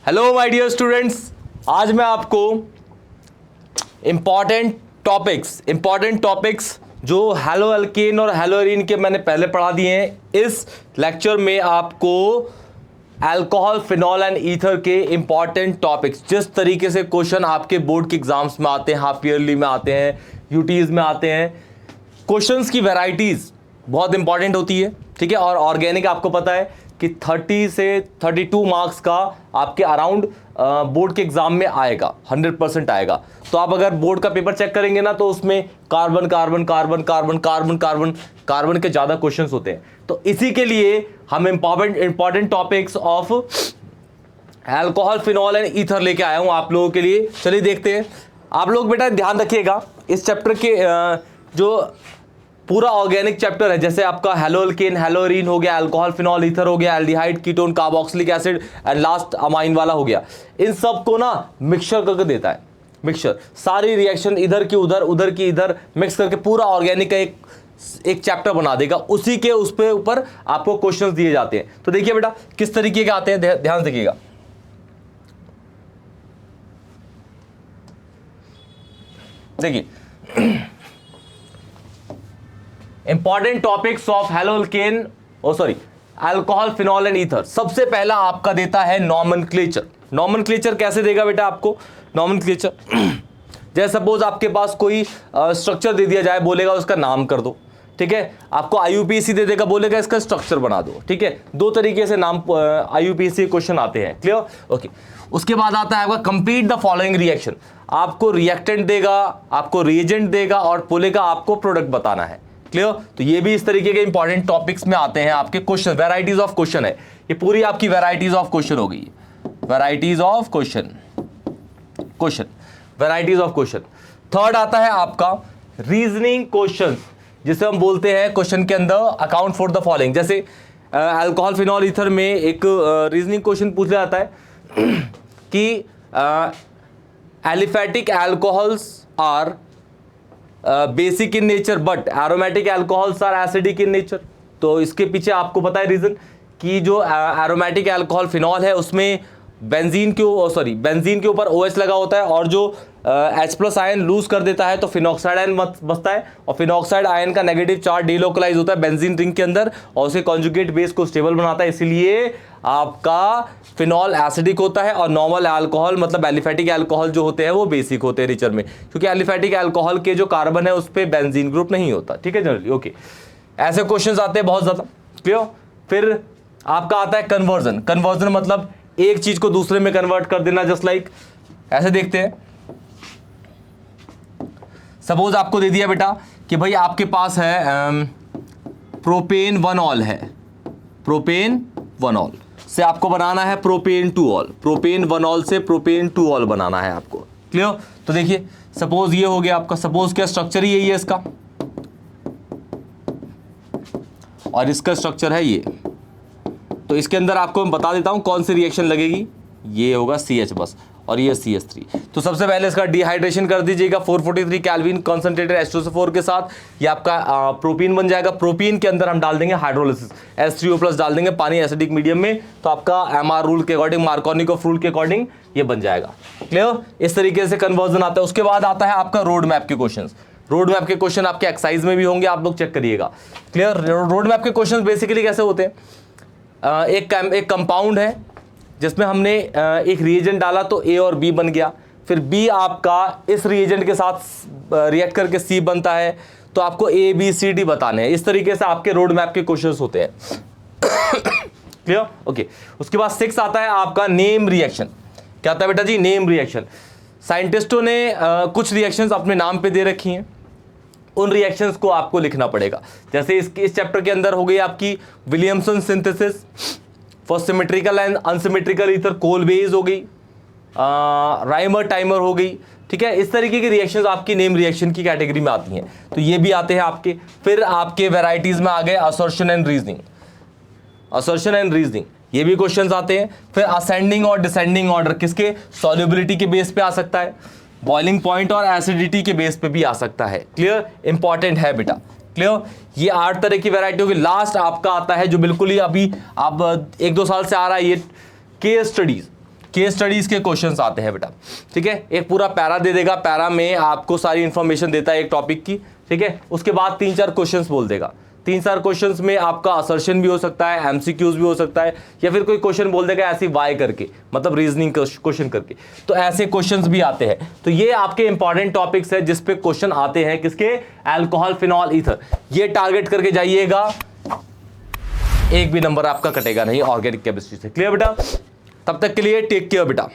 Hello my dear students, आज मैं आपको इंपॉर्टेंट टॉपिक्स जो हेलो अल्केन और हेलो एरीन के मैंने पहले पढ़ा दिए हैं, इस लेक्चर में आपको अल्कोहल, फिनॉल एंड ईथर के इंपॉर्टेंट टॉपिक्स, जिस तरीके से क्वेश्चन आपके बोर्ड के एग्जाम्स में आते हैं, हाफ ईयरली में आते हैं, यूटीज में आते हैं, क्वेश्चंस की वैरायटीज बहुत इंपॉर्टेंट होती है। ठीक है, और ऑर्गेनिक आपको पता है कि 30 से 32 मार्क्स का आपके अराउंड बोर्ड के एग्जाम में आएगा, 100% आएगा। तो आप अगर बोर्ड का पेपर चेक करेंगे ना, तो उसमें carbon carbon carbon carbon carbon carbon carbon के ज्यादा क्वेश्चंस होते हैं। तो इसी के लिए हम important topics of alcohol, phenol and ether लेके आया हूं आप लोगों के लिए। चलिए देखते हैं। आप लोग बेटा ध्यान रखिएगा, इस चैप्टर के जो पूरा ऑर्गेनिक चैप्टर है, जैसे आपका हेलो अल्केन, हेलो एरीन हो गया, अल्कोहल, फिनॉल, ईथर हो गया, aldehyde, ketone, carboxylic acid and last amine वाला हो गया, इन सब को ना मिक्सचर करके देता है। मिक्सचर, सारी रिएक्शन इधर की उधर, उधर की इधर मिक्स करके पूरा ऑर्गेनिक का एक चैप्टर बना देगा। उसी के उस पे ऊपर आपको क्वेश्चंस दिए जाते हैं। तो देखिए बेटा किस तरीके के आते हैं, ध्यान से देखिएगा। देखिए important topics of hello alkane, alcohol, phenol and ether. सबसे पहला आपका देता है नॉमेनक्लेचर। नॉमेनक्लेचर कैसे देगा बेटा आपको? नॉमेनक्लेचर जैसे सपोज आपके पास कोई स्ट्रक्चर दे दिया जाए, बोलेगा उसका नाम कर दो। ठीक है, आपको आईयूपीएसी दे देगा, बोलेगा इसका स्ट्रक्चर बना दो। ठीक है, दो तरीके से नाम आईयूपीएसी क्वेश्चन आते हैं। क्लियर? ओके। उसके बाद आता है आपका कंप्लीट द फॉलोइंग रिएक्शन। आपको रिएक्टेंट देगा, आपको रिएजेंट देगा और बोलेगा आपको प्रोडक्ट बताना है। क्लियर? तो ये भी इस तरीके के इंपॉर्टेंट टॉपिक्स में आते हैं आपके क्वेश्चन। वैरायटीज ऑफ क्वेश्चन है ये, पूरी आपकी वैरायटीज ऑफ क्वेश्चन हो गई। Varieties of question, varieties of question. Third आता है आपका रीजनिंग क्वेश्चन, जिसे हम बोलते हैं क्वेश्चन के अंदर अकाउंट फॉर द फॉलोइंग। जैसे अल्कोहल, फिनॉल, ईथर में एक रीजनिंग क्वेश्चन पूछा जाता है कि aliphatic alcohols are basic in nature but aromatic alcohols are acidic in nature. तो इसके पीछे आपको पता है रीजन कि जो एरोमेटिक अल्कोहल फिनॉल है उसमें बेंजीन के ऊपर OH लगा होता है, और जो H+ आयन लूज कर देता है तो फिनॉक्साइड आयन बचता है, और फिनॉक्साइड आयन का नेगेटिव चार्ज डीलोकलाइज होता है बेंजीन रिंग के अंदर और उसे कॉन्जुगेट बेस को स्टेबल बनाता है। इसीलिए आपका फिनॉल एसिडिक होता है और नॉर्मल अल्कोहल मतलब एलिफेटिक अल्कोहल जो होते हैं वो बेसिक होते हैं नेचर में, क्योंकि एलिफेटिक अल्कोहल के जो कार्बन है उस पर बेंजीन ग्रुप नहीं होता। ठीक है जनरली। ओके, ऐसे क्वेश्चंस आते हैं बहुत ज्यादा। क्लियर? फिर आपका आता है कन्वर्जन। कन्वर्जन मतलब एक चीज को दूसरे में कन्वर्ट कर देना, जस्ट लाइक ऐसे देखते हैं। सपोज आपको दे दिया बेटा कि भाई आपके पास है प्रोपेन 1 है, प्रोपेन 1 से आपको बनाना है प्रोपेन 2 प्रोपेन 1 से प्रोपेन 2 बनाना है आपको। क्लियर? तो देखिए सपोज ये हो गया आपका, सपोज क्या स्ट्रक्चर ही यही है इसका, और इसका स्ट्रक्चर है ये। तो इसके अंदर आपको मैं बता देता हूं कौन सी रिएक्शन लगेगी। ये होगा CH बस और ये CH3। तो सबसे पहले इसका डिहाइड्रेशन कर दीजिएगा 443 केल्विन कॉन्सेंट्रेटेड H2SO4 के साथ। ये आपका प्रोपीन बन जाएगा। प्रोपीन के अंदर हम डाल देंगे हाइड्रोलिसिस, H3O+ डाल देंगे पानी एसिडिक मीडियम में, तो आपका MR रूल के अकॉर्डिंग, मार्कोनिकोफ रूल के अकॉर्डिंग ये बन जाएगा। क्लियर? इस तरीके से कन्वर्जन आता है। उसके बाद आता है आपका रोड मैप के क्वेश्चन। रोड मैप के क्वेश्चन आपके एक्सरसाइज में भी होंगे, आप लोग चेक करिएगा। क्लियर? रोड मैप के क्वेश्चन बेसिकली कैसे होते हैं? एक कंपाउंड है जिसमें हमने एक रिएजेंट डाला तो A और B बन गया, फिर B आपका इस रिएजेंट के साथ रिएक्ट करके C बनता है, तो आपको A B C D बताने हैं। इस तरीके से आपके रोड मैप के क्वेश्चंस होते हैं। क्लियर? ओके। उसके बाद 6 आता है आपका नेम रिएक्शन। क्या आता है बेटा जी? Name reaction. साइंटिस्टों ने कुछ रिएक्शंस अपने नाम पे दे रखी हैं, उन रिएक्शंस को आपको लिखना पड़ेगा। जैसे इस चैप्टर के अंदर हो गई आपकी Williamson synthesis for symmetrical and unsymmetrical ether, Kolbe's हो गई, राइमर टाइमर हो गई। ठीक है, इस तरीके की रिएक्शंस आपकी नेम रिएक्शन की कैटेगरी में आती हैं, तो ये भी आते हैं आपके। फिर आपके वैरायटीज में आ गए assertion and reasoning. Assertion and reasoning ये भी क्वेश्चंस आते हैं। फिर असेंडिंग और डिसेंडिंग ऑर्डर किसके? सॉल्युबिलिटी के बेस पे आ सकता है, बॉइलिंग पॉइंट और एसिडिटी के बेस पे भी आ सकता है। क्लियर? इंपॉर्टेंट है बेटा। क्लियर? ये 8 तरह की वैरायटी होगी। लास्ट आपका आता है जो बिल्कुल ही अभी आप 1-2 साल से आ रहा है, ये केस स्टडीज। केस स्टडीज के क्वेश्चंस आते हैं बेटा, ठीक है। एक पूरा पैरा दे देगा, पैरा में आपको सारी इंफॉर्मेशन देता है एक टॉपिक की, ठीक है। उसके बाद 3-4 क्वेश्चंस बोल देगा, 3-4 क्वेश्चंस में आपका असर्शन भी हो सकता है, एमसीक्यूज भी हो सकता है, या फिर कोई क्वेश्चन बोल देगा ऐसी वाई करके, मतलब रीजनिंग क्वेश्चन करके, तो ऐसे क्वेश्चंस भी आते हैं। तो ये आपके इंपॉर्टेंट टॉपिक्स है जिस पे क्वेश्चन आते हैं, किसके, अल्कोहल, फिनॉल, ईथर। ये टारगेट करके जाइएगा, एक भी नंबर आपका कटेगा नहीं ऑर्गेनिक केमिस्ट्री से। क्लियर बेटा? तब तक के लिए टेक केयर बेटा।